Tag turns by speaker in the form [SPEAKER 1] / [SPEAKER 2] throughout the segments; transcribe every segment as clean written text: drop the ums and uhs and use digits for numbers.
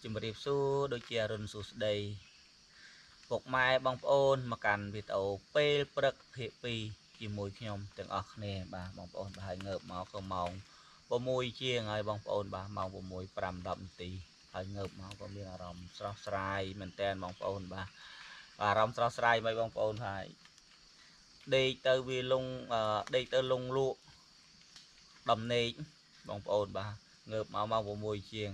[SPEAKER 1] ជំរាបសួរដូចជារុនសួស្ដីពុកម៉ែបងប្អូនមកកាន់វីដេអូពេលព្រឹកភាគ2ជាមួយខ្ញុំទាំងអស់គ្នាបាទបងប្អូនបាទហើយងើបមកក៏ម៉ោង6ជាងហើយបងប្អូនបាទម៉ោង6:05 10នាទីហើយងើបមកក៏មានអារម្មណ៍ស្រស់ស្រាយមែនតើបងប្អូនបាទអារម្មណ៍ស្រស់ស្រាយមិនបងប្អូនហើយដេកទៅវាលងដេកទៅលងលក់ដំណេកបងប្អូនបាទងើបមកម៉ោង6ជាង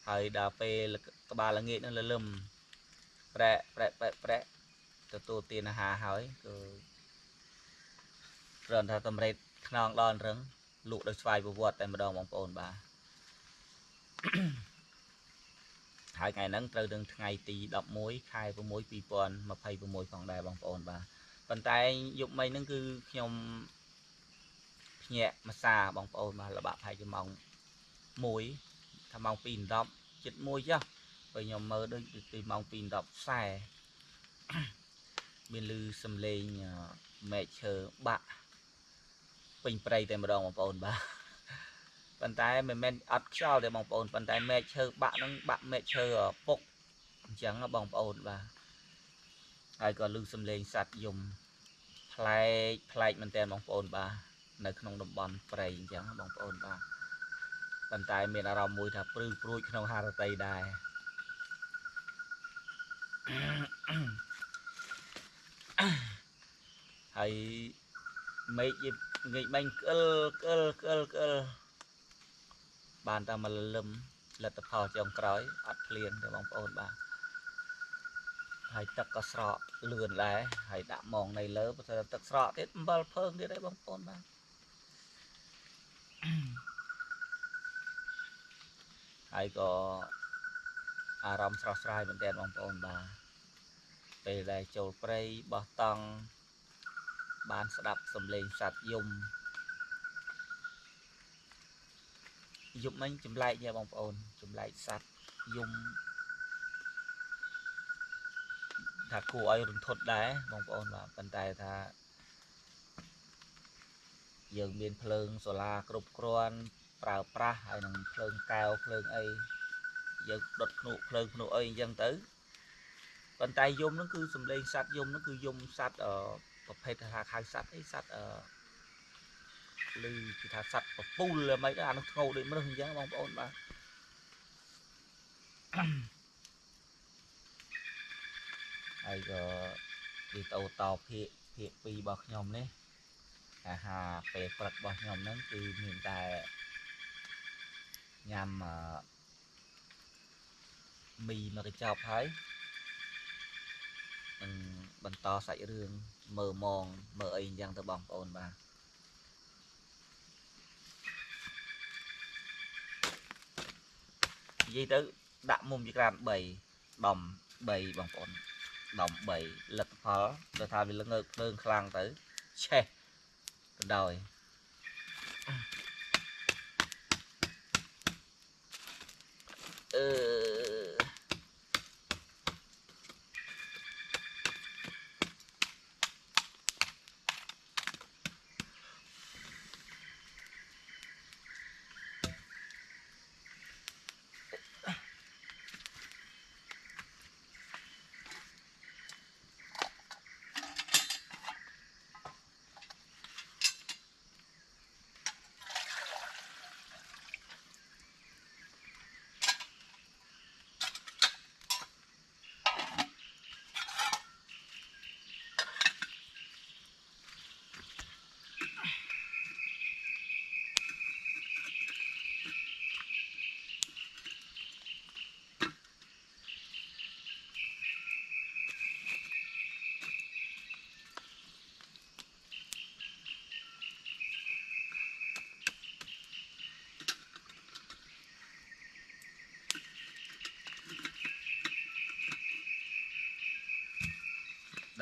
[SPEAKER 1] ហើយដល់ពេលក្បាលល្ងាចនឹងលលឹមប្រែទទួលទានអាហារហើយគឺគ្រាន់តែតម្រេតខ្នងដល់រឹងលក់ដោយស្វ័យប្រវត្តិតែម្ដងបងប្អូនបាទហើយថ្ងៃហ្នឹងត្រូវនឹងថ្ងៃទី11ខែ6 2026ផងដែរបងប្អូនបាទប៉ុន្តែយប់មិញហ្នឹងគឺខ្ញុំភ្ញាក់ម្សាបងប្អូនបាទល្បាក់ប្រហែលជាម៉ោង1ថាម៉ោង2:10ជិត1ចុះពេលខ្ញុំមើលដូចពីម៉ោង2:10ខ្សែមានឮសំឡេងមែកឈើបាក់ពេញព្រៃតែម្ដងបងប្អូនបាទប៉ុន្តែមិនមែនអត់ខ្យល់ទេបងប្អូនប៉ុន្តែមែកឈើបាក់ហ្នឹងបាក់មែកឈើពុកអញ្ចឹងបងប្អូនបាទហើយក៏ឮសំឡេងសត្វយំប្លែកមែនតើបងប្អូនបាទនៅក្នុងតំបន់ព្រៃអញ្ចឹងបងប្អូនបាទប៉ុន្តែមានអារម្មណ៍មួយថាព្រឺព្រួយក្នុងហារតីដែរហើយមេឃងាយបាញ់ក្អិលបានតែមកលឹមលទ្ធផលចុងក្រោយអត់ភ្លៀងទេបងប្អូនបាទហើយទឹកក៏ស្រកលឿនដែរហើយដាក់ម៉ងនៅលើបើទៅទឹកស្រកទៀតអំបិលភើងទៀតđấyបងប្អូនបាទហើយក៏អារម្មណ៍ស្រស់ស្រាយមែនទែនបងប្អូនបាទពេលដែលចូលព្រៃបោះតង់បានស្ដាប់សំឡេងសត្វយំមិញចម្លែកnhaបងប្អូនចម្លែកសត្វយំថាគួរឲ្យរន្ធត់ដែរបងប្អូនបាទប៉ុន្តែថាយើងមានភ្លើងសូឡាគ្រប់គ្រាន់ប្រើប្រាស់ហើយនឹងភ្លើងកែវភ្លើងអីយើងដុតភ្នក់ភ្លើងភ្នក់អីអញ្ចឹងទៅប៉ុន្តែយំហ្នឹងគឺសំឡេងសត្វយំហ្នឹងគឺយំសត្វប្រភេទថាហៅសត្វអីសត្វឮគេថាសត្វពពូលមិនអានោះធ្ងោដូចមនុស្សអញ្ចឹងបងប្អូនបាទហើយក៏វីដេអូតភាគ2របស់ខ្ញុំនេះអាហារពេលព្រឹករបស់ខ្ញុំហ្នឹងគឺមានតែញ៉ាំមីមកកញ្ចប់ហើយនឹងបន្តសាច់រឿងមើលម៉ងមើលអីអញ្ចឹងទៅបងប្អូនបាទនិយាយទៅដាក់មុំជាក្រាន3ដំ3បងប្អូនដំ3លទ្ធផលទៅថាវាងើកភ្លើងខ្លាំងទៅឆេះទៅដោយ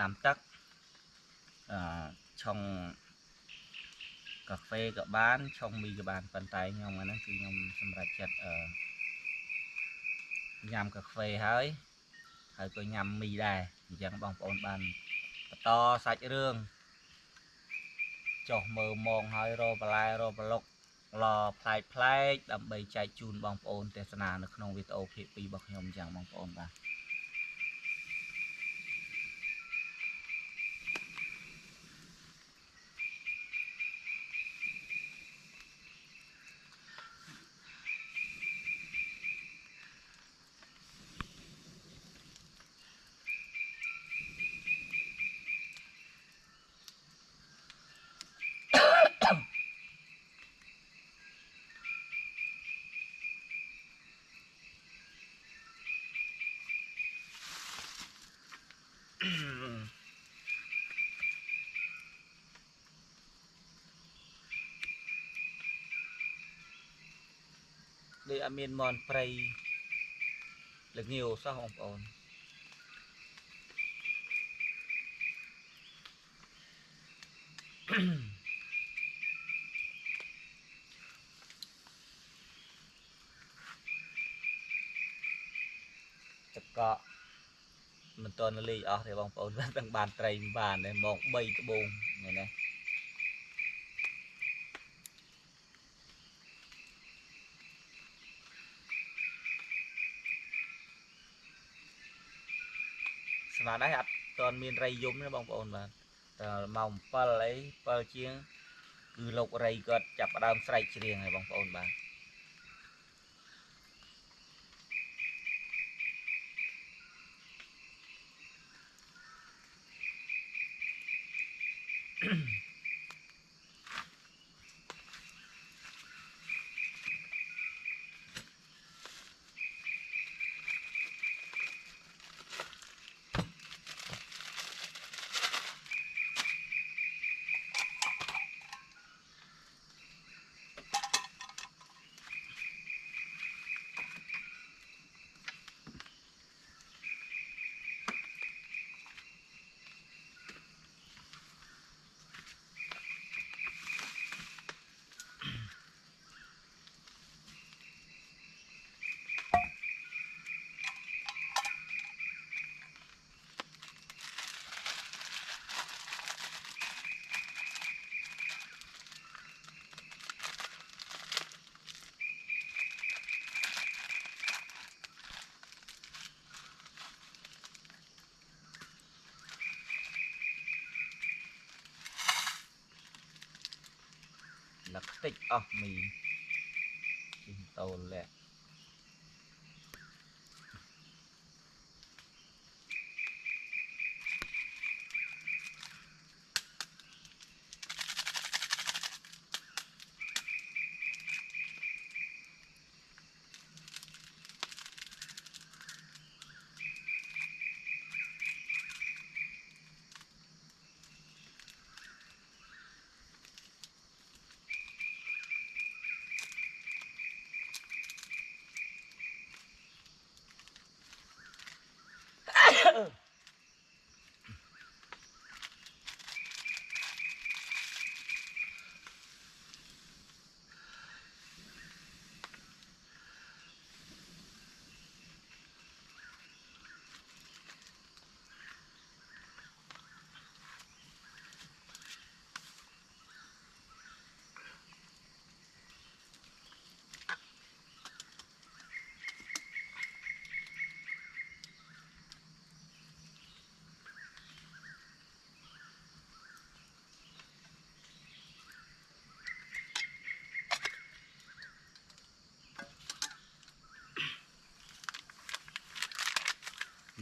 [SPEAKER 1] ដាំទឹកឆុងកាហ្វេក៏បានឆុងមីក៏បានប៉ុន្តែខ្ញុំអាហ្នឹងគឺខ្ញុំសម្រេចចិត្តញ៉ាំកាហ្វេហើយក៏ញ៉ាំមីដែរអញ្ចឹងបងប្អូនបានបន្តសាច់រឿងចុះមើលម៉ងហើយរកបន្លែរកប្លុក loផ្លែកដើម្បីចែកជូនបងប្អូនទេសនានៅក្នុងវីដេអូភាគ2របស់ខ្ញុំចឹងបងប្អូនបាទដូចអត់មានមន់ព្រៃល្ងាវសោះបងប្អូនចកកមិនតន់លេងអស់ទេបងប្អូនទាំងបានត្រីមិនបានទេមក3ត្បូងនេះណាស្មានដែរអត់តន់មានត្រីយំទេបងប្អូនបាទតែម៉ោង7អី7ជាងគឺលោករៃគាត់ចាប់ផ្ដើមស្រែកច្រៀងហើយបងប្អូនបាទលឹកខ្ទេចអស់មីជីងតូលលាក់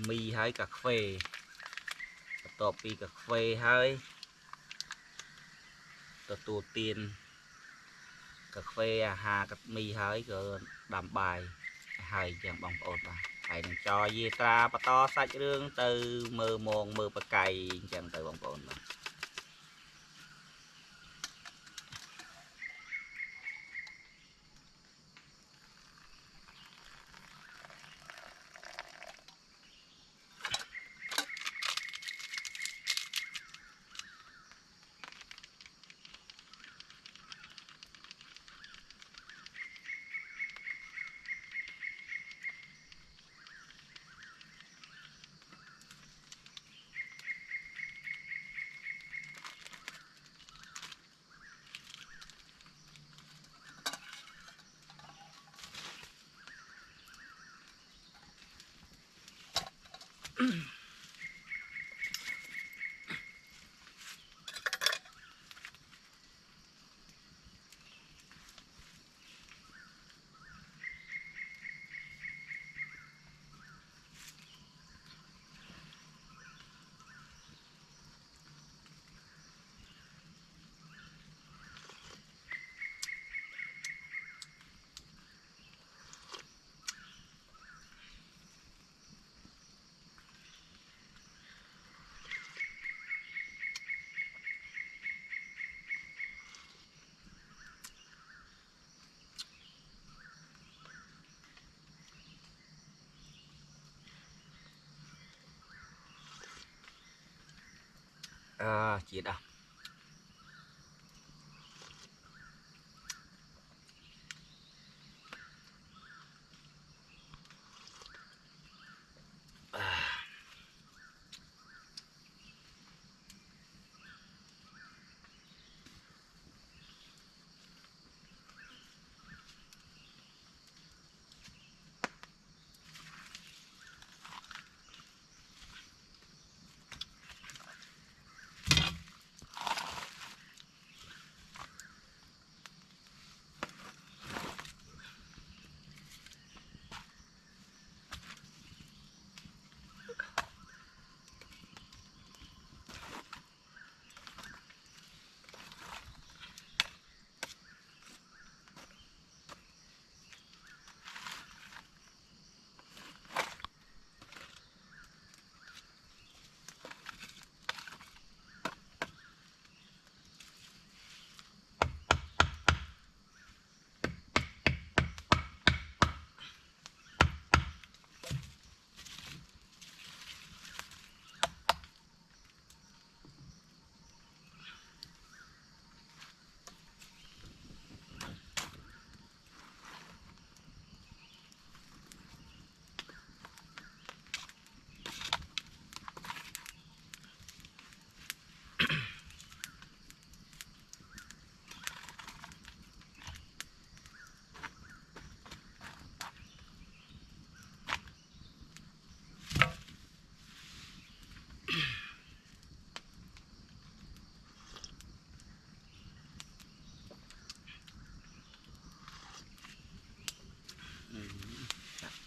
[SPEAKER 1] មីហើយកាហ្វេបន្ទាប់ពីកាហ្វេហើយទទួលទានកាហ្វេអាហារកាត់មីហើយក៏ដាំបាយហើយចឹងបងប្អូនបាទហើយនឹងចយេត្រាបន្តសាច់រឿងទៅមើលមងមើលបកាយអញ្ចឹងទៅបងប្អូនបាទ Chị đâu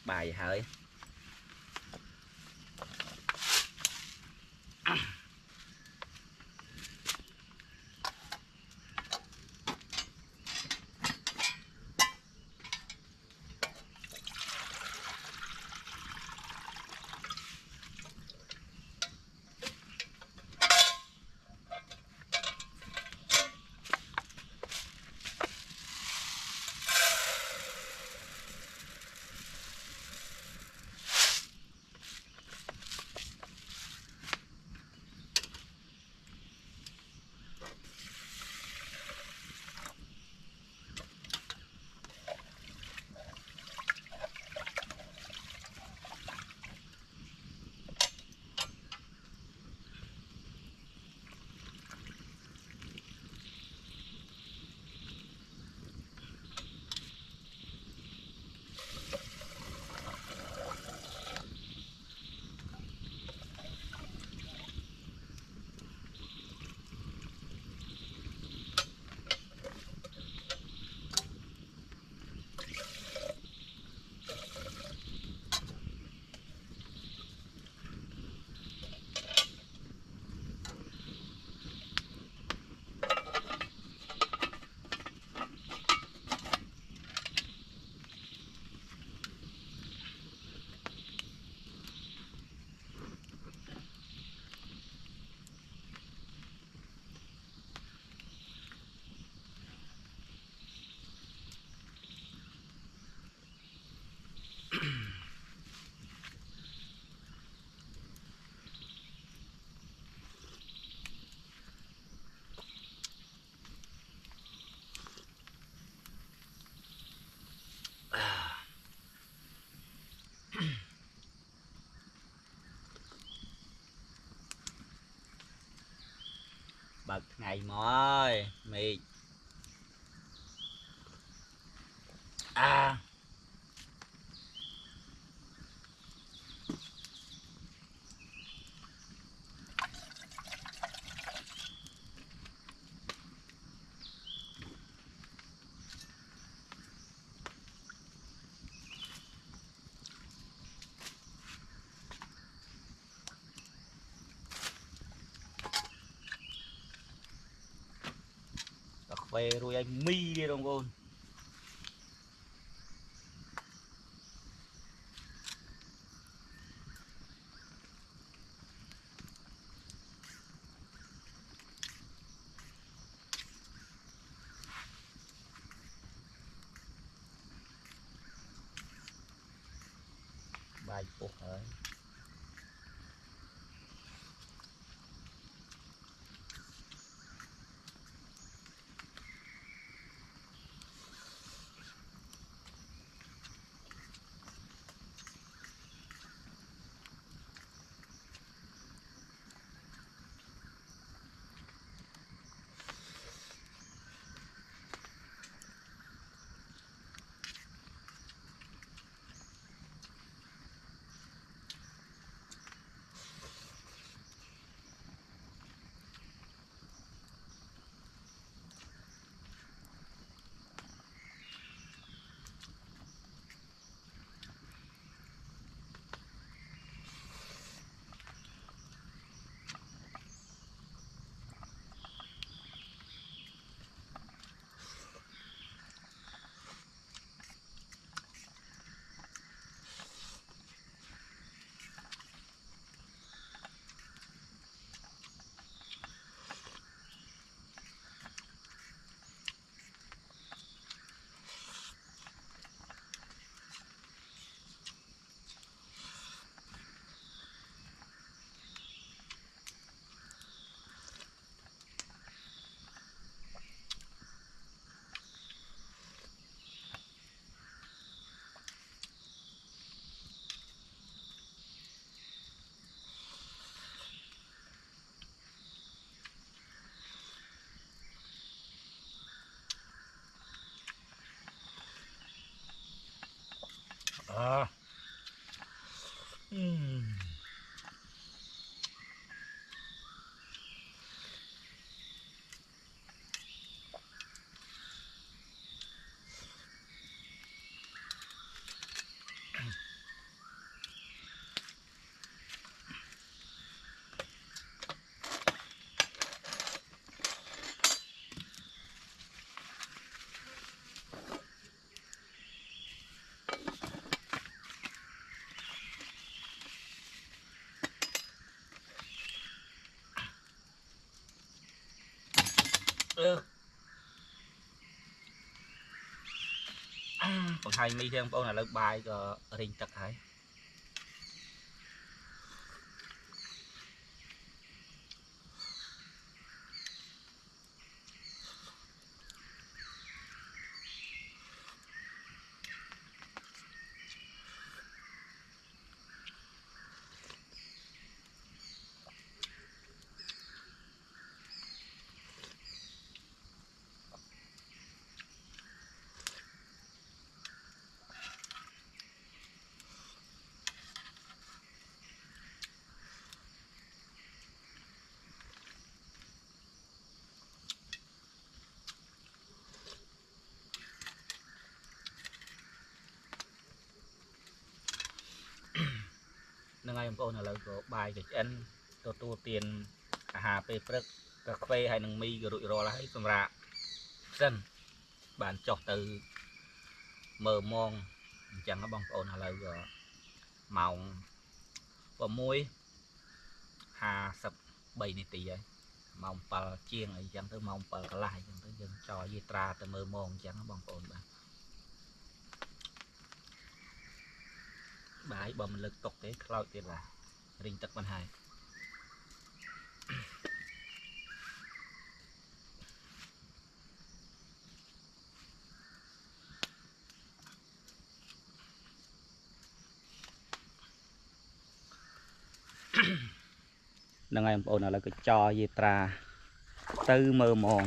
[SPEAKER 1] bài hơi bật ngày mỏi mệt phê rồi anh mi đi đồng ôn bài phục rồi còn hai mi thêm ông là lớp bài cho rình tật ấy នឹងហើយបងប្អូនឥឡូវក៏បាយទៅឆ្អិនទទួលទានអាហារពេលព្រឹកកាហ្វេហើយនឹងមីក៏រួចរាល់ហើយសម្រាប់សិនបានចុះទៅមើលម៉ោងអញ្ចឹងបងប្អូនឥឡូវក៏ម៉ោង6:53នាទីហើយម៉ោង7ជាងអីចឹងទៅម៉ោង7កន្លះអញ្ចឹងទៅយើងចោលយាត្រាទៅមើលម៉ោងអញ្ចឹងបងប្អូនបាយបើមិនលើកតុកទេខ្លោចទៀតបាទរីងទឹកមិនហើយនឹងហើយបងប្អូនឥឡូវក៏ចោលយាត្រាទៅមើលម៉ោង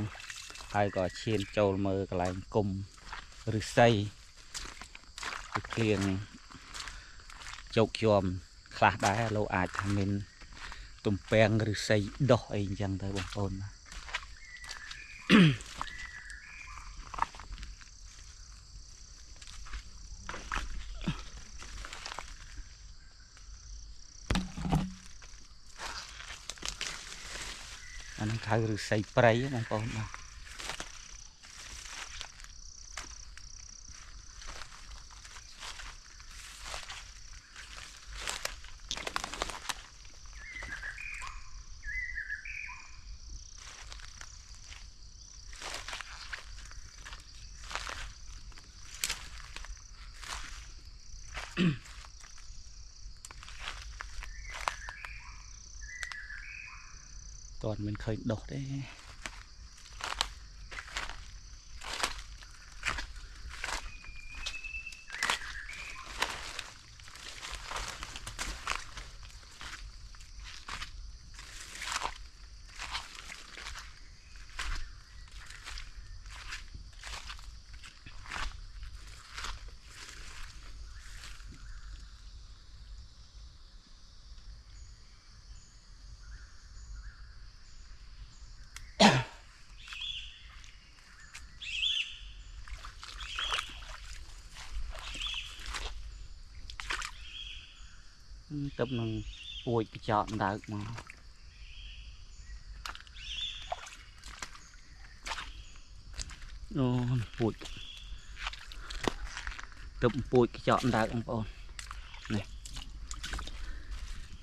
[SPEAKER 1] ហើយក៏ឈានចូលមើលកន្លែងគុំឫស្សីគ្លៀងជោគជាំខ្លះដែរលោកអាចថាមានទំពាំងឫស្សីដុះអីអញ្ចឹងទៅបងប្អូនបាទអានឹងហៅឫស្សីព្រៃបងប្អូនបាទ toàn mình khơi đột đấy tập nâng bụi cái chọn đá mà bụi tập bụi cái chọn đá ông bọn này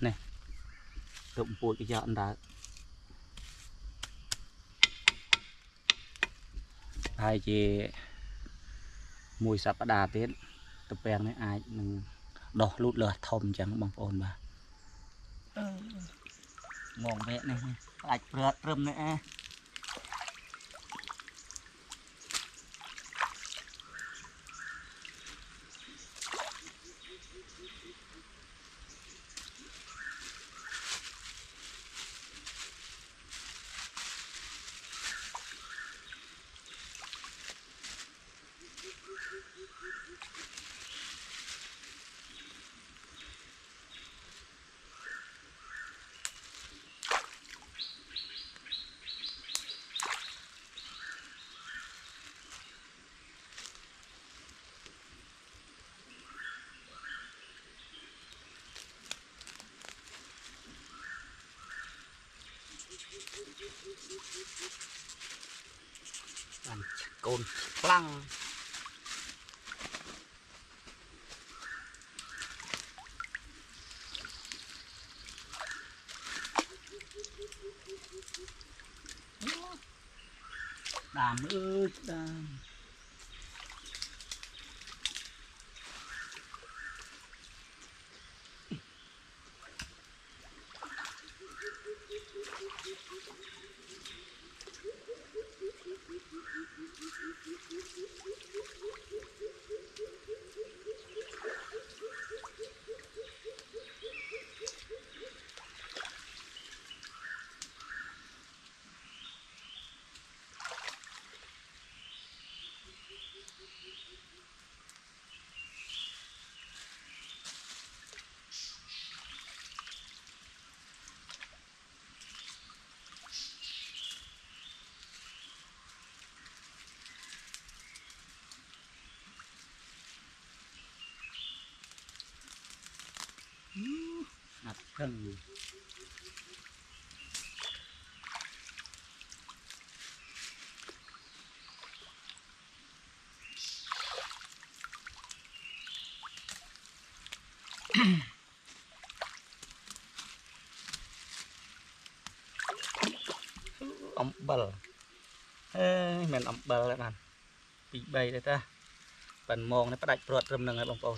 [SPEAKER 1] này tập bụi cái chọn đá hai chị mùi sạp đà tiến tập bèn này ai đỏ lút lửa thông chẳng bằng ồn mà mong vẽ này ạch rớt râm nữa côn lăng đàm ơi đàm mặt thân ông bờ mình ông bờ lại bạn bị bay đây ta bạn mong nó bắt đạch ruột râm nâng ở bông ôn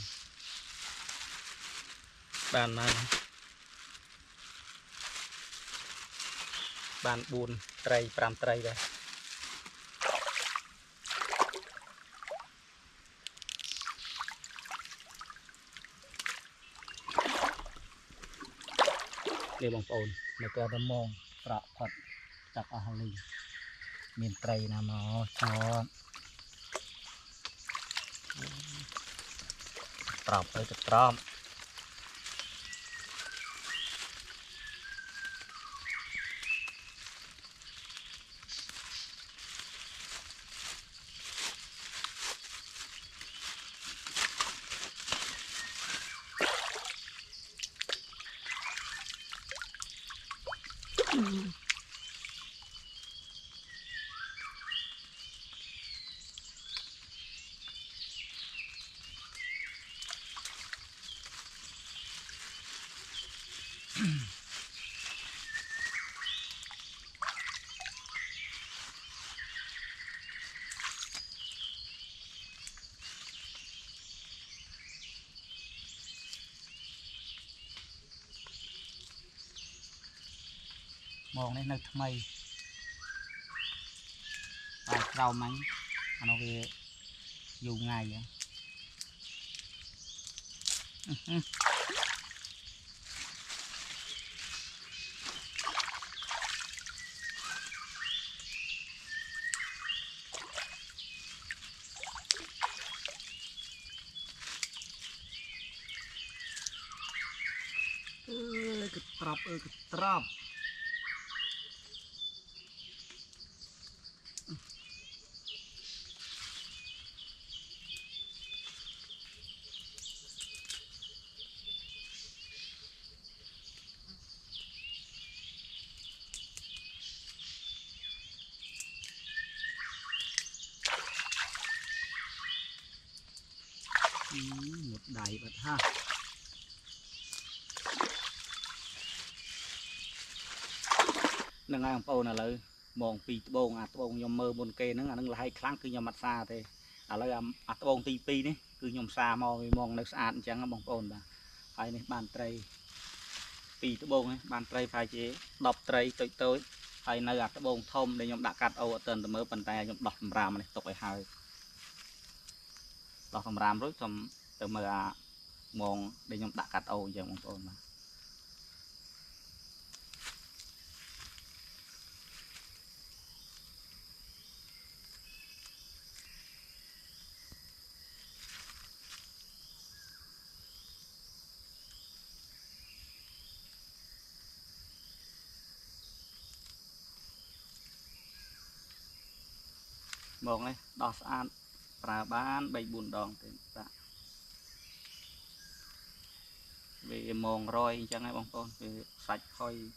[SPEAKER 1] bàn bàn buồn tray pram tray đây để bông ôn nó có đâm mong trọ phật chặt ở hàng linh miền tây nào nó cho trọc tới trọc mòn đấy nơi thay và rau mánh nó về dùng ngày vậy cái trap một đáy bật ha nâng ang pau là lời mong pi bông nhom mơ bồn kê nó là hai kháng cứ nhom mặt xa thế lời bông ti pi đấy cứ nhom xa mong nước sạch chẳng bông pau là phải này bàn tray pi bông ấy bàn tray phải chế đập tray tối phải nơi bông thom để nhom đã cắt ô tên từ mơ bàn tay nhom đập ram này tục phải hai đập ram rồi xong từ mơ mong để nhom đã cắt ô giờ bông pau mà mong này đo sẵn pra bán bay buồn đòn thì ta vì mong rồi chẳng ai bông con vì sạch thôi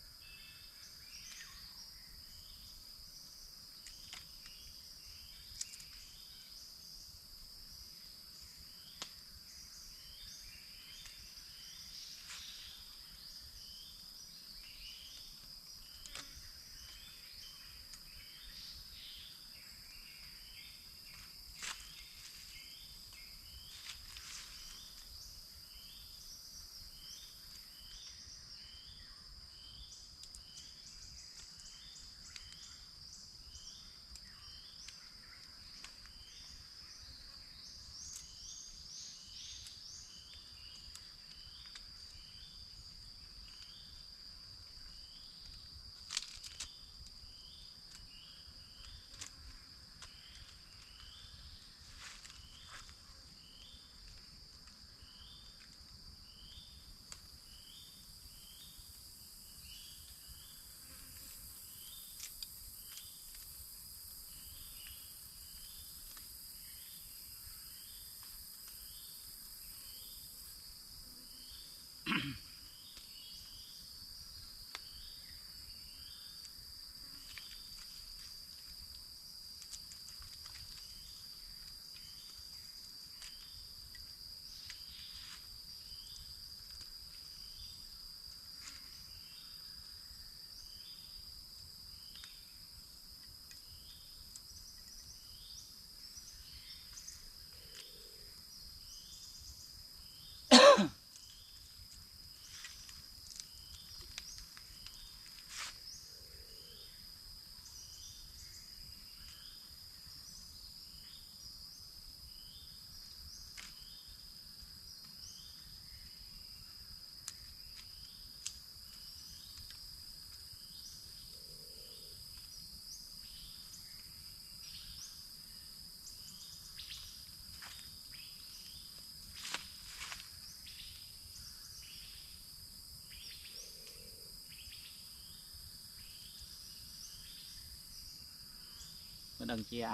[SPEAKER 1] đừng chia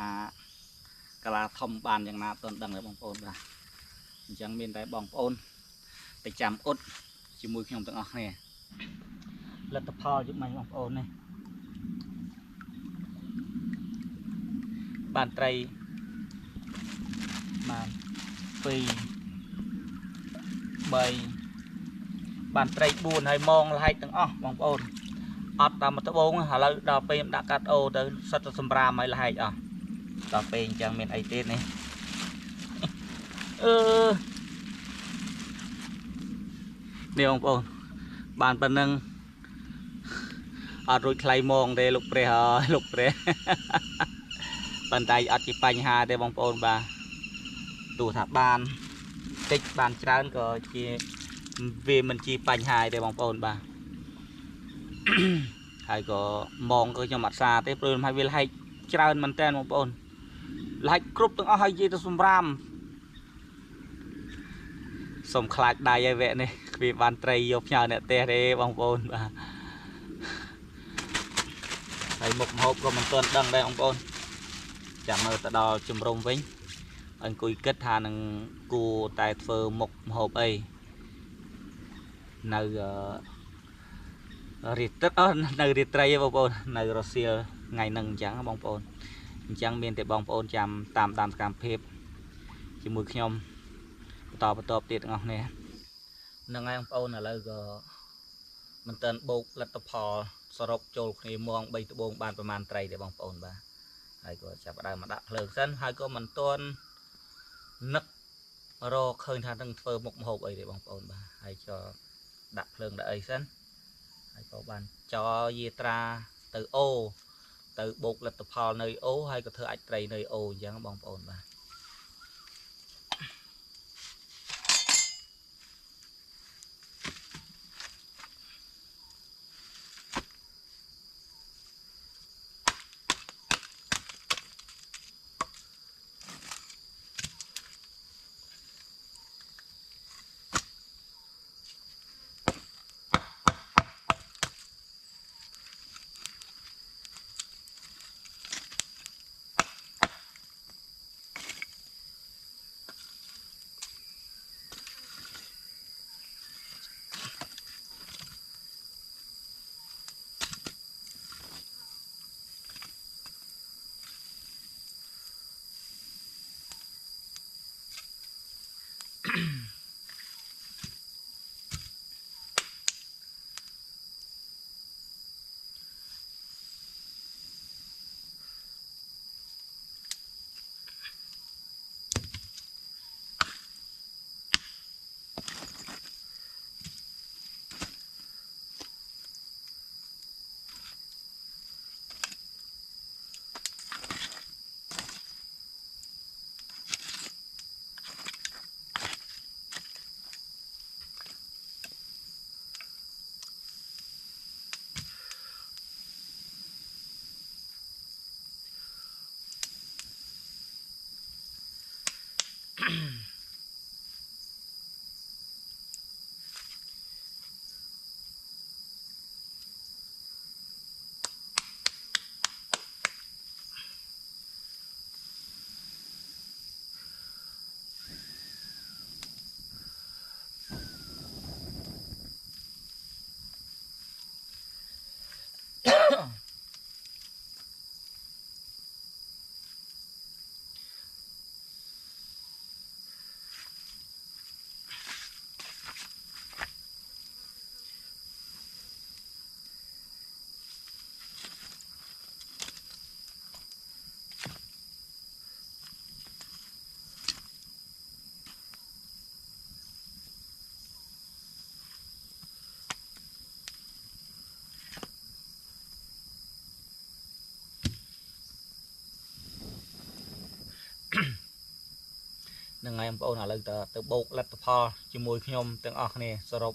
[SPEAKER 1] cả là thông bànอย่างnào tuần đằng là bông ôn và chẳng miền tại bông ôn để chạm ốt chỉ mùi khi ông tự ngọt này lật tập phò giúp mình bông ôn này bàn tray mà phi bầy bàn tray buồn hay mong là hay từng bông ôn ọt tầm một bốn hà lâu đào pin đã cắt ô tới sắt sầm ra mấy là hay đào pin chẳng miền ấy tên này nè ông ôn bàn bên nâng อดรุยใครมองได้ลูกเปรย์ลูกเปรย์ปันไตอดจีปัญหาได้บางปอนบ่าตูถับบานติดบานจานก็จีvì mình chỉ bành hài để bóng ổn bà hay có mong có cho mặt xa thế rồi hay vì hay trơn mình tên bóng ổn lại group từng hay gì tôi xung ram sông khạc đài vậy này vì bàn tray dọc nhà này tè đây bóng ổn bà hay một hộp của mình tuần đằng đây bóng ổn chẳng mơ ta đo chùm rung vĩnh anh cùi kết hàng cù tài phơ một hộp ấy nơi retret nơi retray bong bồn nơi Russia ngày nâng chẳng bong bồn chẳng miền tây bong bồn chạm tạm tạm cam phep chỉ mùi nhom to tiệt ngọc nè nâng ngày bong bồn là lời mình tên bột lật tập hò sọp trôi khi mong bay từ bồn bànประมาณ tray để bong bồn ba hay có chạm ở đây mà đặt lợn sân hay có mình tuôn nấc ro khơi than đang phơi một hộp ấy để bong bồn ba hay cho đặt lương đã ấy sân hay có bàn cho dê tra từ ô từ bột là tập hò nơi ô hay có thơ ạch trầy nơi ô chẳng bóng ổn bà nâng ngày bông là lần từ bột lật tập hò chỉ mùi nhom tiếng ọc nè sọp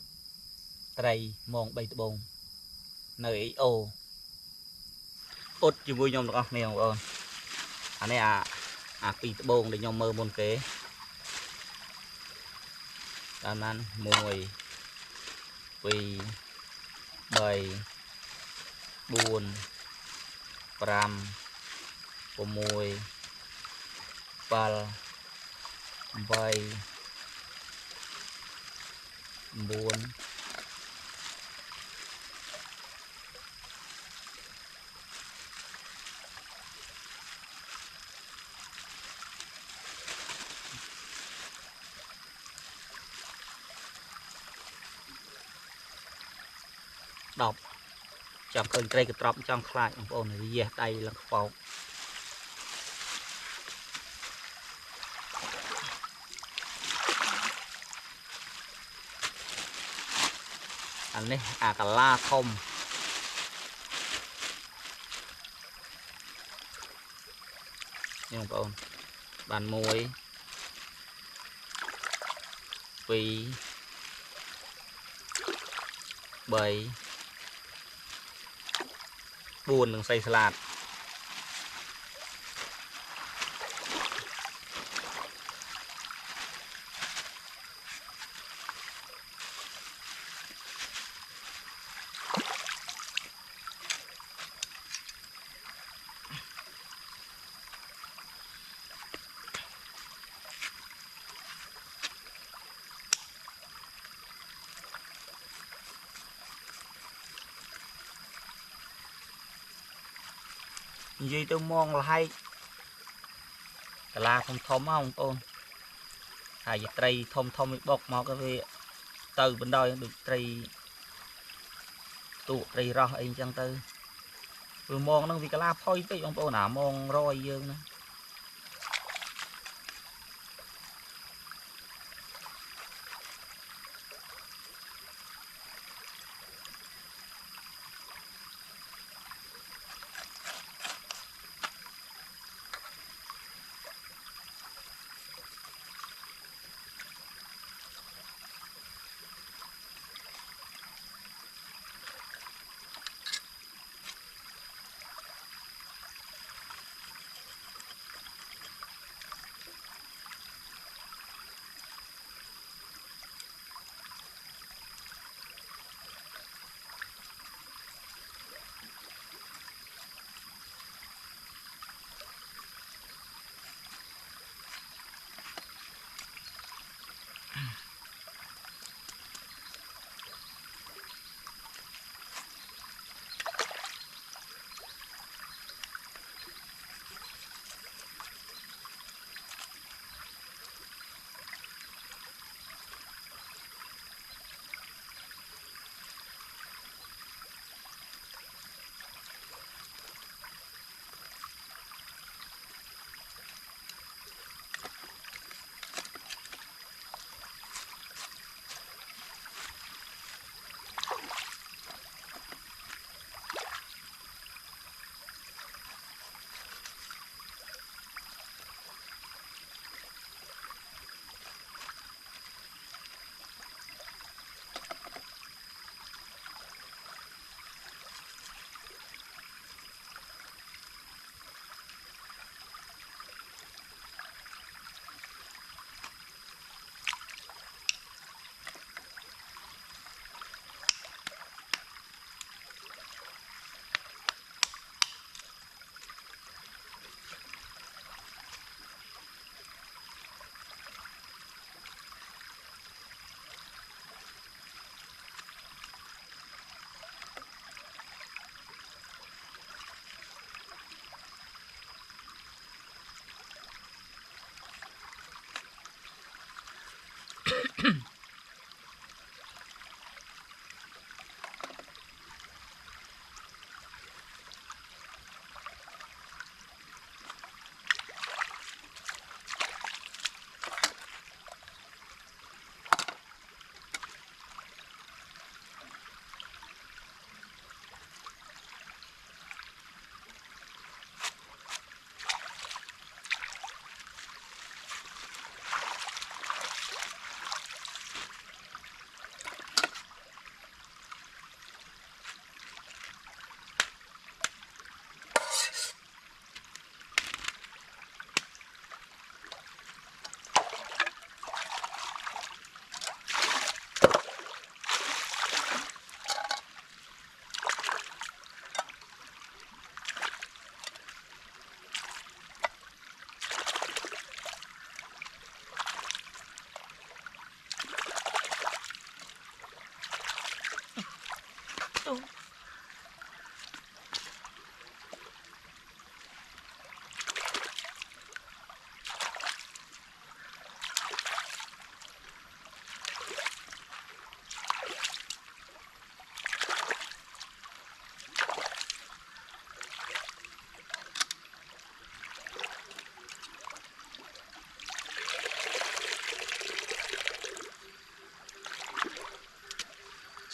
[SPEAKER 1] tray mong bay từ bông nơi ô ốt chỉ mùi nhom tiếng ọc nè bông anh ấy pi từ bông để nhom mơ môn kế đàn ăn mùi pi bầy buồn pram của mùi pal bay buồn đọc chọn khơi cây cái trọc trong khai ông ôn này về đây là phao anh này cả la không nhưng mà bàn muối vì bảy buồn đừng xây salad gì tôi mong là hay là không thom không ôn hay gì tây thom thom bọc mà cái về từ bên đôi được tây tụ tây rau anh chẳng tư vừa mong nó vì cái la phơi tới ông ôn nào mong rồi dương nữa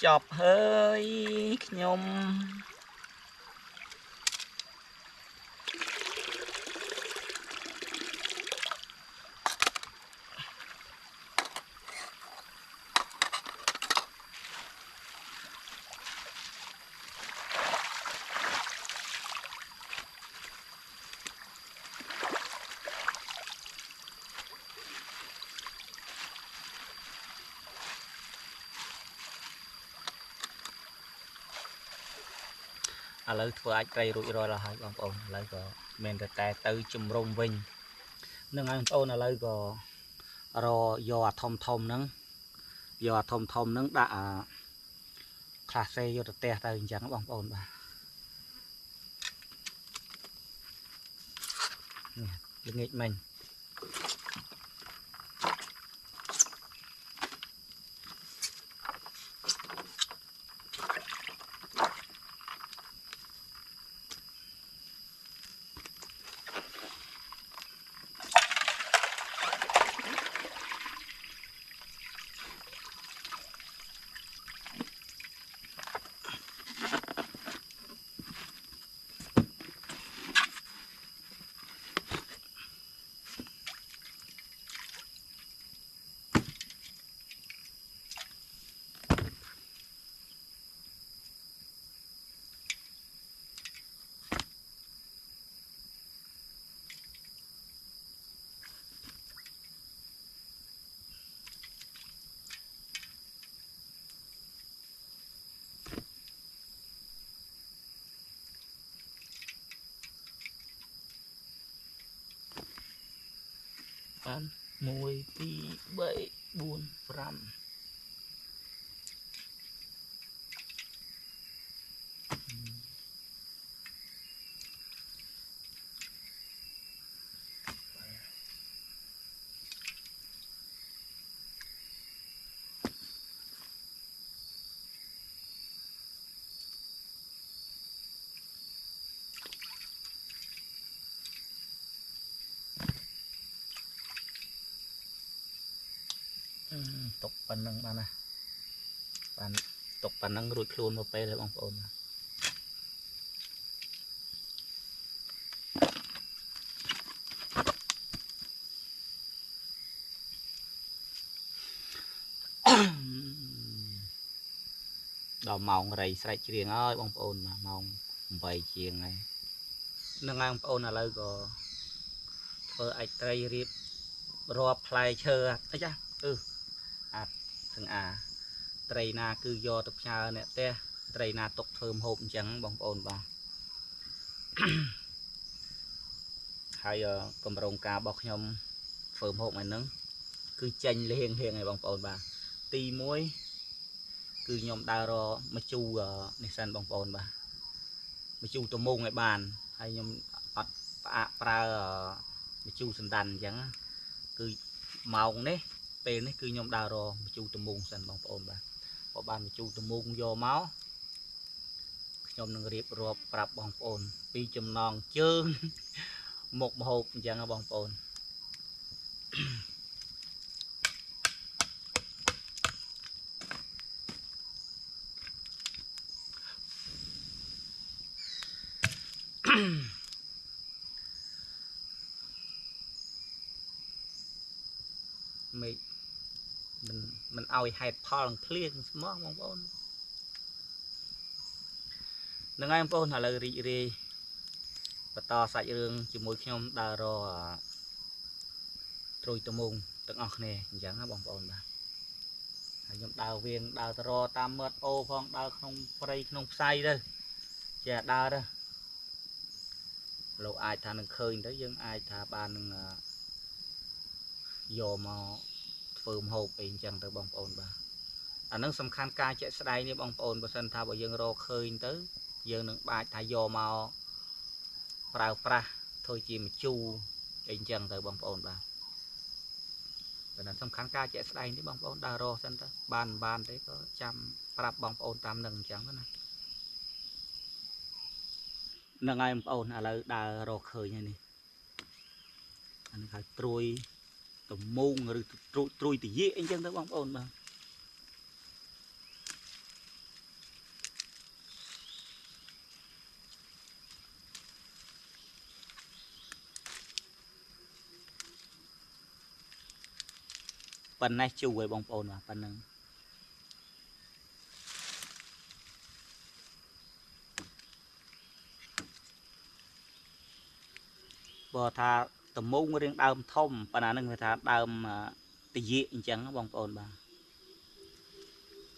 [SPEAKER 1] chọc hơi nhom ឥឡូវធ្វើអាចត្រីរួចរាល់ហើយបងប្អូនឥឡូវក៏មានតែទៅជំរុំវិញនឹងហើយបងប្អូនឥឡូវក៏រយកអាធំហ្នឹងយកអាធំហ្នឹងដាក់ខ្លះសេយកទៅផ្ទះទៅអញ្ចឹងបងប្អូនបាទល្ងាចមិញបាន1 2 3 4 5ตกปันนึงมานะปันตกปันนึงรูดครูนมาไปเลยบางคนដល់ម៉ោងរៃស្រែកច្រៀងហើយបងប្អូនម៉ោង8ជាងហើយនឹងហើយបងប្អូនឥឡូវក៏ធ្វើអាចត្រីរៀបរាប់ផ្លែឈើអីចាអាចទាំងត្រីណាគឺយកទៅផ្ញើអ្នកផ្ទះត្រីណាຕົកធ្វើម្ហូបអញ្ចឹងបងប្អូនបាទហើយកម្រងការរបស់ខ្ញុំធ្វើម្ហូបឲ្យហ្នឹងគឺចេញលៀងហៀងឲ្យបងប្អូនបាទទី1គឺខ្ញុំដើររមកជូនេះសិនបងប្អូនបាទមកជូតមុងឲ្យបានហើយខ្ញុំអត់ផ្អាកប្រើមកជូសណ្ដានអញ្ចឹងគឺម៉ោងនេះពេលនេះគឺខ្ញុំដើររមកជូតមុងសិនបងប្អូនបាទបើបានមកជូតមុងយកមកខ្ញុំនឹងរៀបរាប់ប្រាប់បងប្អូនពីចំណងជើងមុខម្ហូបអញ្ចឹងបងប្អូនមេឃមិនឲ្យហេតុផលភ្លៀងស្មោះបងប្អូននឹងហើយបងប្អូនឥឡូវរីករាយបន្តសាច់រឿងជាមួយខ្ញុំដើររត្រួយត្មងទាំងអស់គ្នាអញ្ចឹងណាបងប្អូនបាទហើយខ្ញុំដើរវៀងដើរទៅរតាមមាត់អូផងដើរក្នុងព្រៃក្នុងផ្សៃទៅចេះដើរទៅលោកអាចថានឹងឃើញទៅយើងអាចថាបាននឹងយកមកធ្វើម្ហូបអីអញ្ចឹងទៅបងប្អូនបាទអានឹងសំខាន់ការជាក់ស្ដែងនេះបងប្អូនបើសិនថាបើយើងរកឃើញទៅយើងនឹងបាច់ថាយកមកប្រើប្រាស់ធ្វើជាម្ជូរអីអញ្ចឹងទៅបងប្អូនបាទប៉ុន្តែសំខាន់ការជាក់ស្ដែងនេះបងប្អូនដើររកសិនទៅបានទេក៏ចាំប្រាប់បងប្អូនតាមនឹងអញ្ចឹងណានឹងហើយបងប្អូនឥឡូវដើររកឃើញហើយនេះអានេះហៅត្រួយត្មងឬត្រួយទាយអីចឹងទៅបងប្អូនបាទប៉ុណ្ណេះជូរឲ្យបងប្អូនបាទប៉ុណ្ណឹងបើថាត្មងរៀងដើមធំប៉ុន្តែនឹងគេថាដើមទាយអញ្ចឹងបងប្អូនបាទបង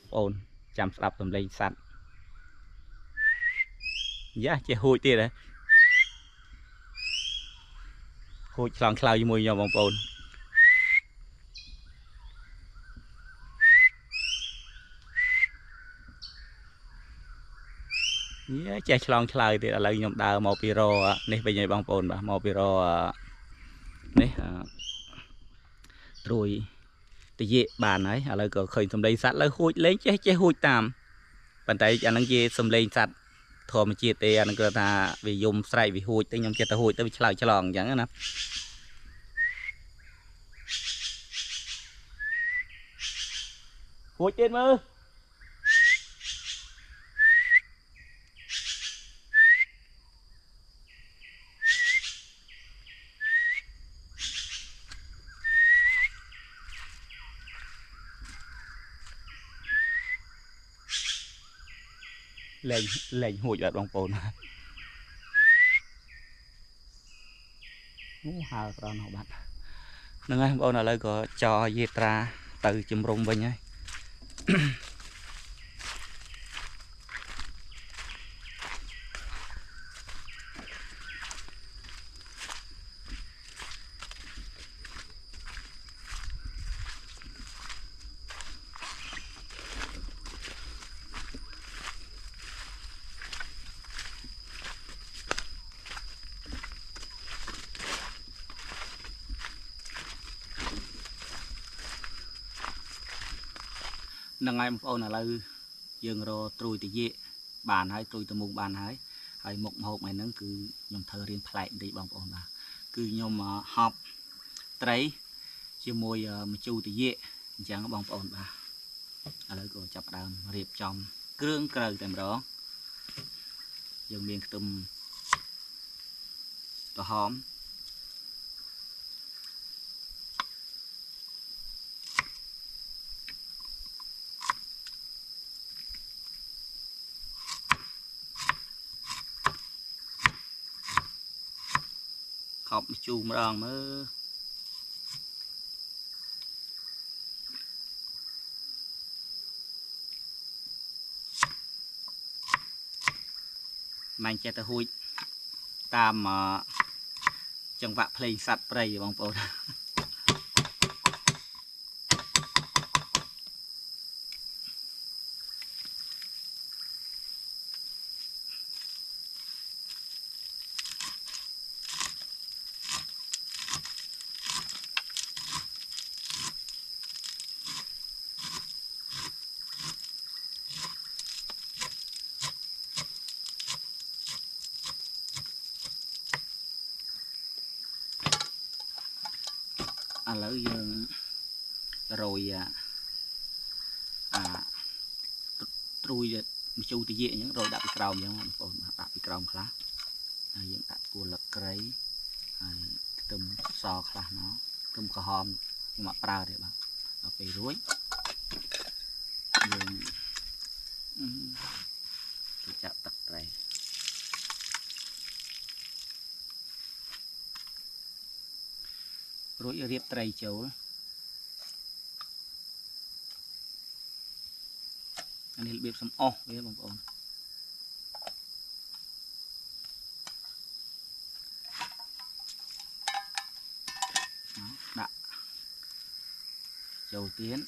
[SPEAKER 1] ប្អូនចាំស្ដាប់សំឡេងសត្វ giá chế hụi tiền đấy hụi lòng cloud với mùi nhau bóng bồn giá chế lòng cloud thì là lời nhầm đào màu piro này bây giờ bóng bồn màu piro này rồi thì dễ bàn ấy là có khởi thầm đây sát là hụi lấy chế hụi tạm bàn tay anh đang dê xâm lên sát thò mà chia tê anh cơ ta vì dùng sài vì hụi tới nhom chết ta hụi tới cho lòng chẳng nè hụi tiền mơ lên hụi ở bóng bồn hào còn họ bắt nâng ai bông là lời có cho dê tra từ chùm rung bên nhé nâng ai bông là lời dương rô trùi thì dễ bàn hay trùi từ mùng bàn hay một hộp này nó cứ nhom thơ riêng lại đi bông bông là cứ nhom họp trái chia môi mà chu thì dễ chẳng có bông bông bà ở đây có chập đàm riệp trong cương cờ tầm đó dương miền tùm tòa hóm học chu mà đòn mơ mình che ta hụi tam chân vạ play sạch play bóng bồn lỡ rồi trui chu thì dễ những rồi đặt bị còng nhưng đặt bị còng khá những đặt của lực cái tôm sò khá nó tôm cò hòm nhưng mà pra để bạn ở về rối chặt tật này rồi riệp tray châu anh ấy biết xong ô với bông bông đã châu tiến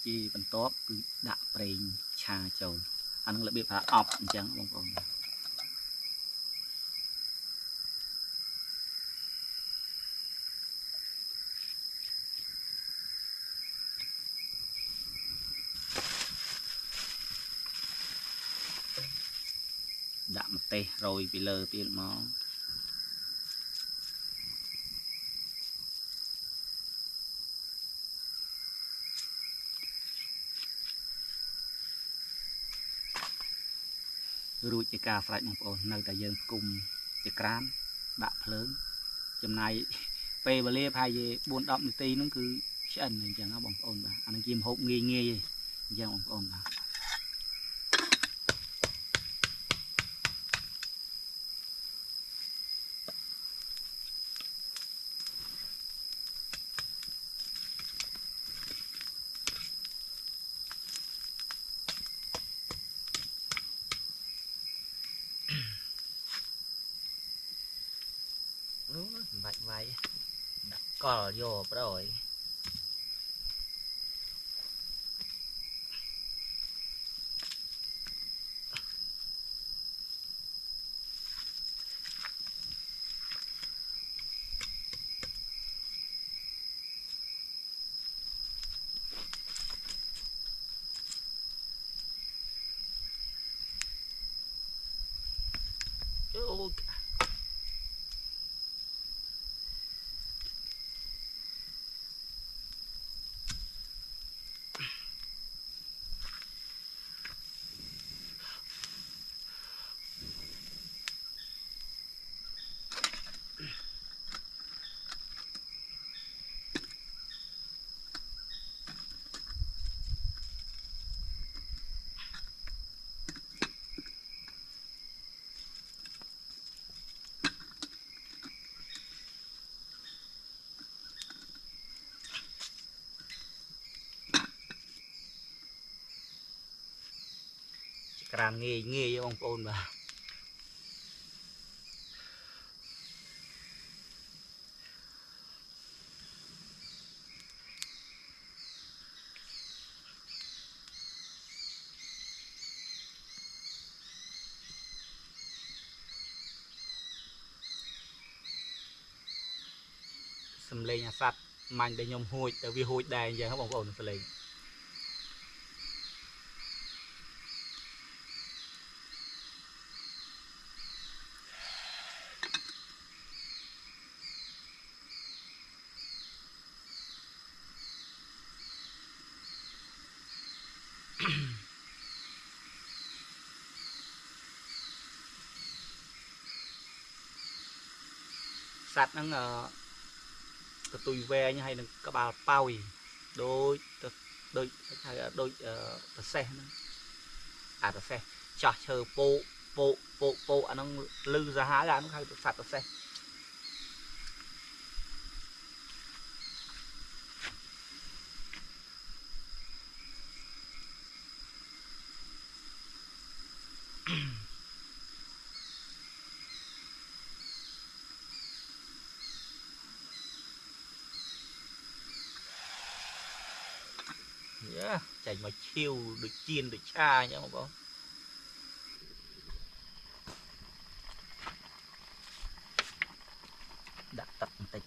[SPEAKER 1] chi phần top cứ đạp prey trà châu anh lại biết là ọp chẳng bông bông đạp một tê rồi bị lờ tiền nó រួចជាការស្រេចបងប្អូននៅតែយើងគុំជាក្រានដាក់ភ្លើងចំណាយពេលវេលាប្រហែលជា4-10នាទីហ្នឹងគឺឆ្អិនអញ្ចឹងបងប្អូនបាទអានេះជាម្ហូបងាយៗអញ្ចឹងបងប្អូនបាទមិនបាច់វាយដាក់កលយកប្រយអូក្រានងាយបងប្អូនបាទសំលេងអាសត្វមាញ់ដែលខ្ញុំហួចតែវាហួចដែរអញ្ចឹងបងប្អូនសំលេងសត្វហ្នឹងកតុយវែងហើយនឹងក្បាលប៉ោយដូចហៅដូចប្រសេះហ្នឹងអាប្រសេះចាស់ឈើពោអាហ្នឹងលឺសាហាវអាហ្នឹងហៅសត្វប្រសេះចេញមកឈៀវដូចជៀនដូចឆាអញ្ចឹងបងប្អូនដាក់ទឹកបន្តិច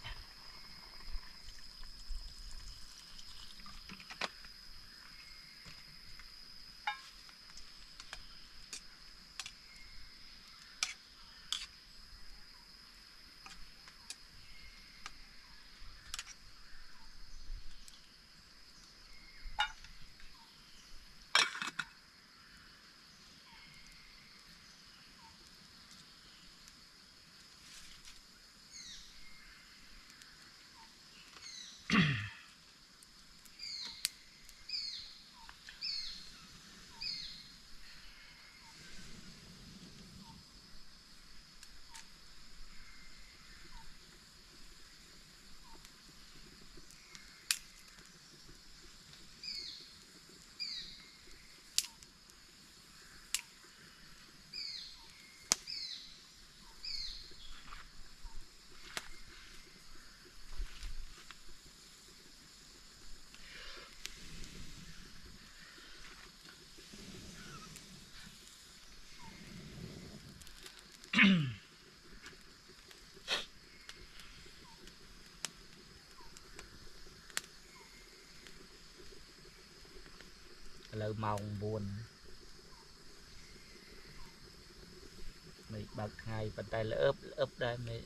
[SPEAKER 1] ឥឡូវម៉ោង9មេឃបើកថ្ងៃប៉ុន្តែល្អឹបដែរមេឃ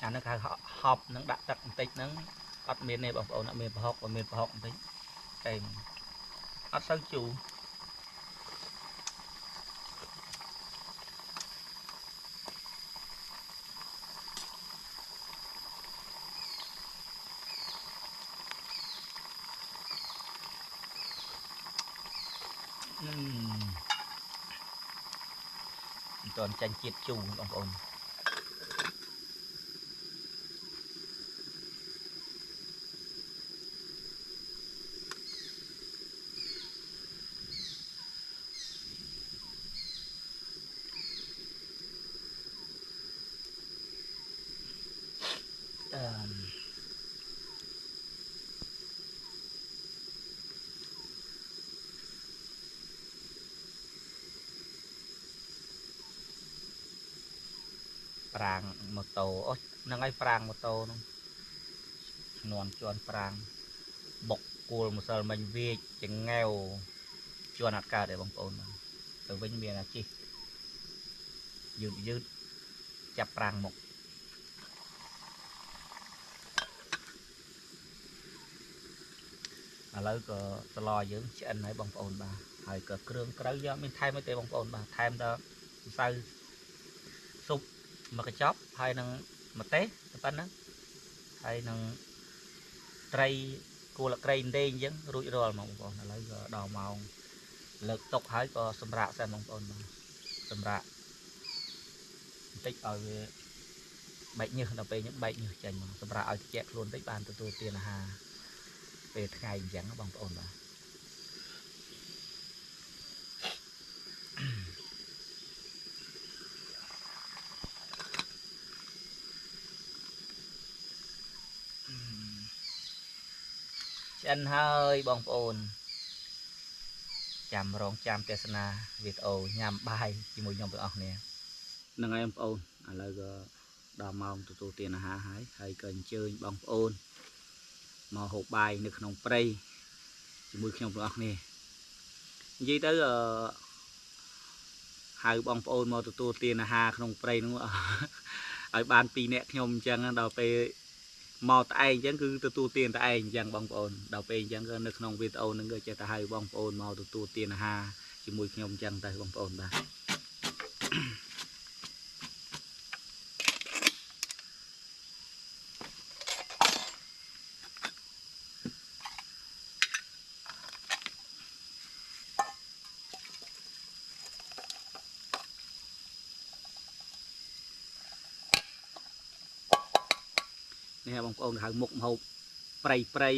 [SPEAKER 1] អាហ្នឹងគេហប់នឹងដាក់ទឹកបន្តិចហ្នឹងអត់មានទេបងប្អូនអត់មានប្រហុកបន្តិចតែអត់សូវជូរមិនទាន់ចាញ់ជាតិជូរបងប្អូនប្រាងម៉ូតូអូហ្នឹងហើយប្រាងម៉ូតូហ្នឹងជំនាន់ជាន់ប្រាងបុកគួលម្សិលមិញវាចចង្ងែវជាន់អត់កើតទេបងប្អូនទៅវិញមានអាជីពយឺតចាប់ប្រាំងមកឥឡូវក៏ស្លយើងឆ្អិនហើយបងប្អូនបាទហើយក៏គ្រឿងក្រៅយកមានថែមទេបងប្អូនបាទថែមដល់ម្សៅស៊ុបមួយកញ្ចប់ហើយនឹងម្ទេសតែប៉ុណ្ណឹងហើយនឹងត្រីគួរលក្រៃដេងអញ្ចឹងរួចរាល់មកបងប្អូនឥឡូវក៏ដល់ម៉ោងលើកតុកហើយក៏សម្រាកសិនបងប្អូនបាទសម្រាកបន្តិចឲ្យវាបែកញើសដល់ពេលហ្នឹងបែកញើសចេញមកសម្រាប់ឲ្យត្រជាក់ខ្លួនបន្តិចបានទទួលទានអាហារពេលថ្ងៃអញ្ចឹងបងប្អូនបាទឆ្អិនហើយបងប្អូនចាំរងចាំទេសនាវីដេអូញ៉ាំបាយជាមួយខ្ញុំទាំងអស់គ្នាហ្នឹងហើយបងប្អូនឥឡូវក៏ដល់ម៉ោងទទួលទានអាហារហើយក៏អញ្ជើញបងប្អូនមកហូបបាយនៅក្នុងព្រៃជាមួយខ្ញុំទាំងអស់គ្នានិយាយទៅហៅបងប្អូនមកទទួលទានអាហារក្នុងព្រៃនោះឲ្យបាន2នាក់ខ្ញុំអញ្ចឹងដល់ពេលមកតែឯងអញ្ចឹងគឺទទួលទានតែឯងអញ្ចឹងបងប្អូនដល់ពេលអញ្ចឹងក៏នៅក្នុងវីដេអូហ្នឹងក៏ចេះតែហៅបងប្អូនមកទទួលទានអាហារជាមួយខ្ញុំអញ្ចឹងទៅបងប្អូនបាទនេះបងប្អូនហៅមុខម្ហូបព្រៃ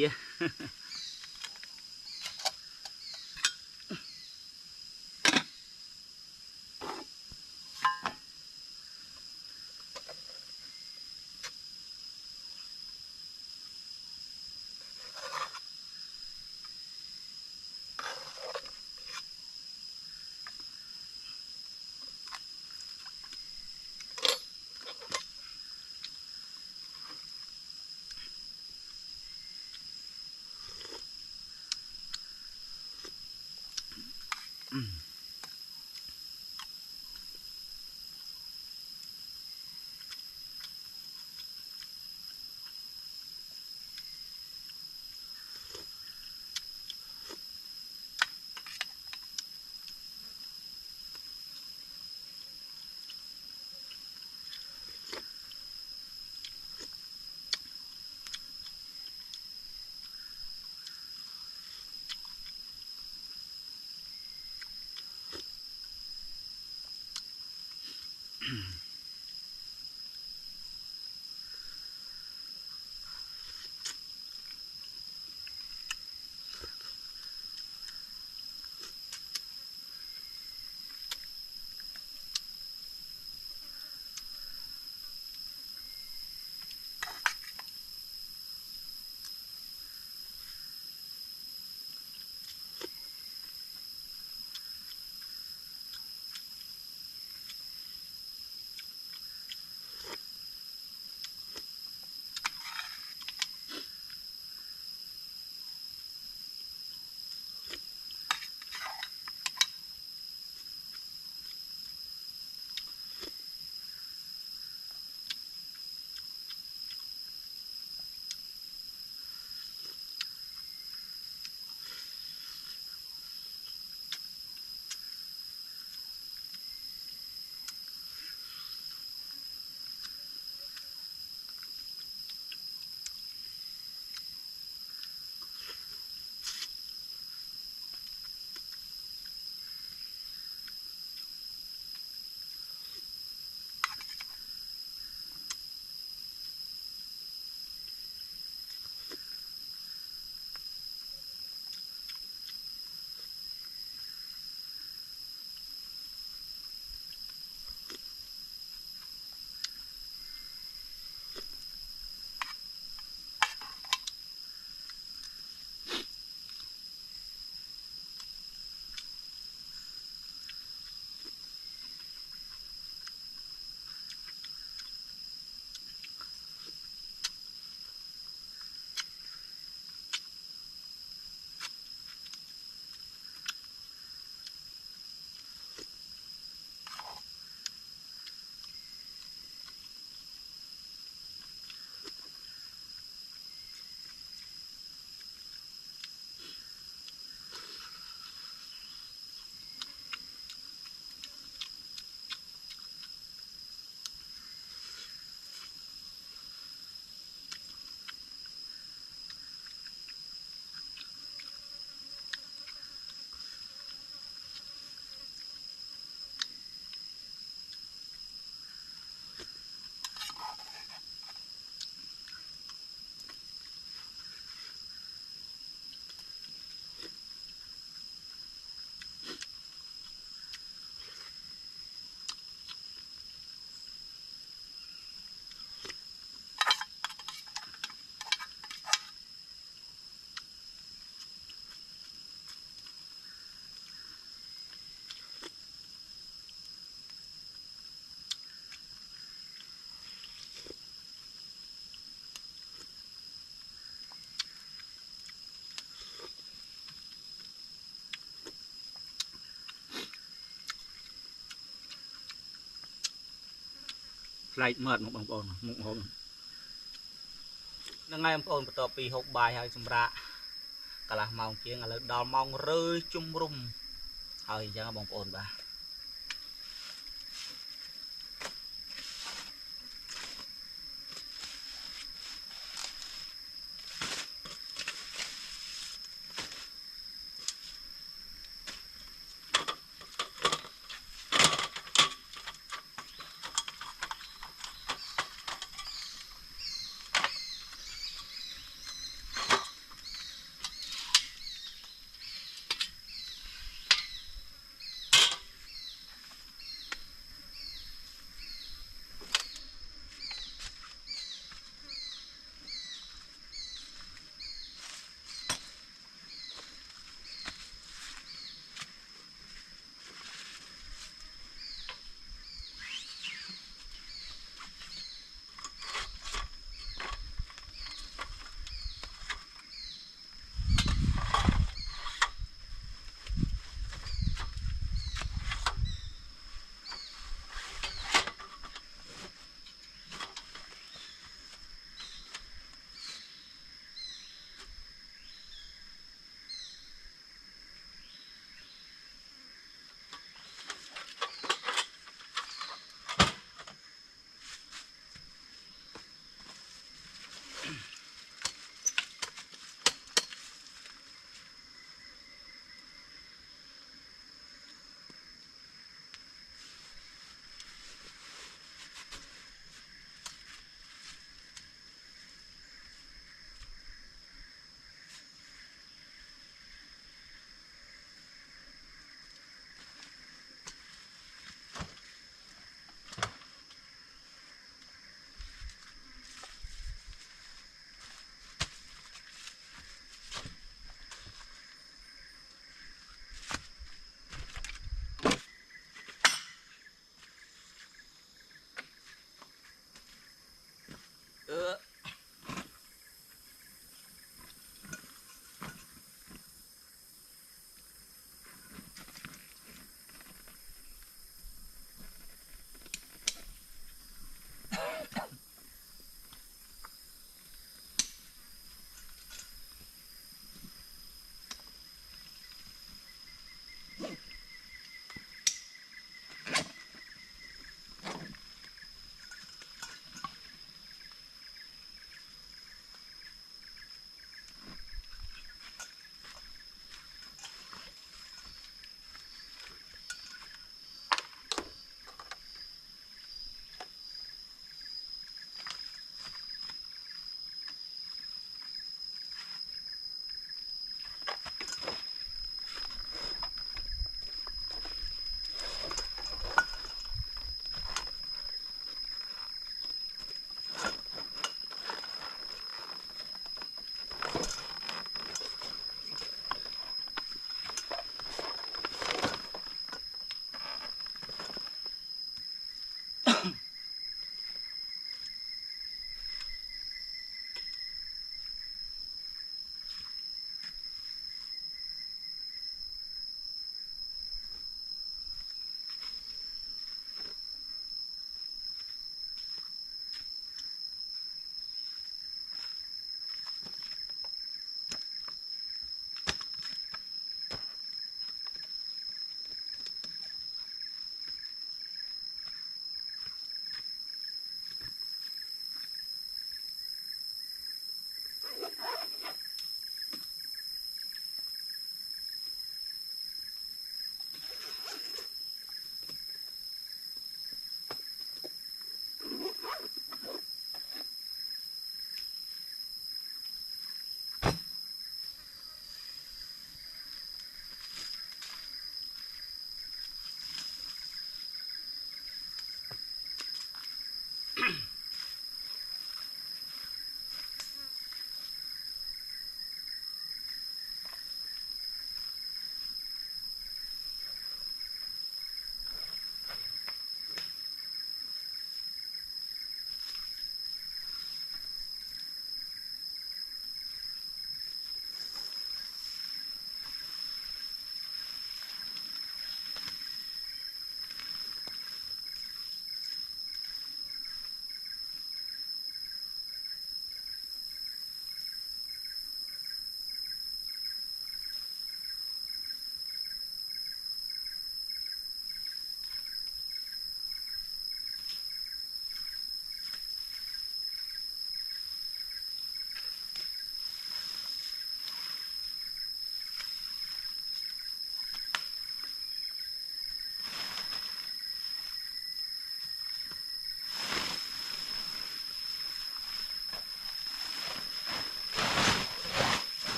[SPEAKER 1] lại mệt một bằng ồn một hôm nó ngay ồn bắt đầu pi hộp bài hay xâm ra cả là mong chiên là đào mong rơi chung rum hơi chẳng bằng ồn bà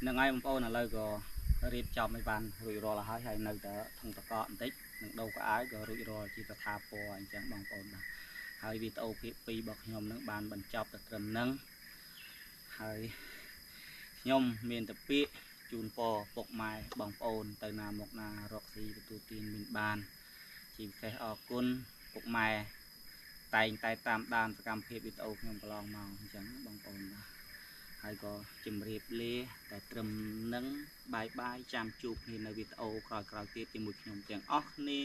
[SPEAKER 1] នឹងហើយបងប្អូនឥឡូវក៏រៀបចំឲ្យបានរួចរាល់ហើយនៅតែធុងតកបន្តិចនឹងដូរកៅអៅក៏រួចរាល់ជាកថាពណ៌អញ្ចឹងបងប្អូនបាទហើយវីដេអូភាគ2របស់ខ្ញុំនឹងបានបញ្ចប់តែត្រឹមហ្នឹងហើយខ្ញុំមានតែពាក្យជូនពរពុកម៉ែបងប្អូនទៅណាមកណារកស៊ីទទួលទានមានបានជាពិសេសអរគុណពុកម៉ែតែងតែតាមដានសកម្មភាពវីដេអូខ្ញុំកន្លងមកអញ្ចឹងបងប្អូនបាទហើយក៏ជម្រាបលាតែត្រឹមហ្នឹងបាយចាំជួបគ្នានៅវីដេអូក្រោយៗទៀតជាមួយខ្ញុំទាំងអស់គ្នា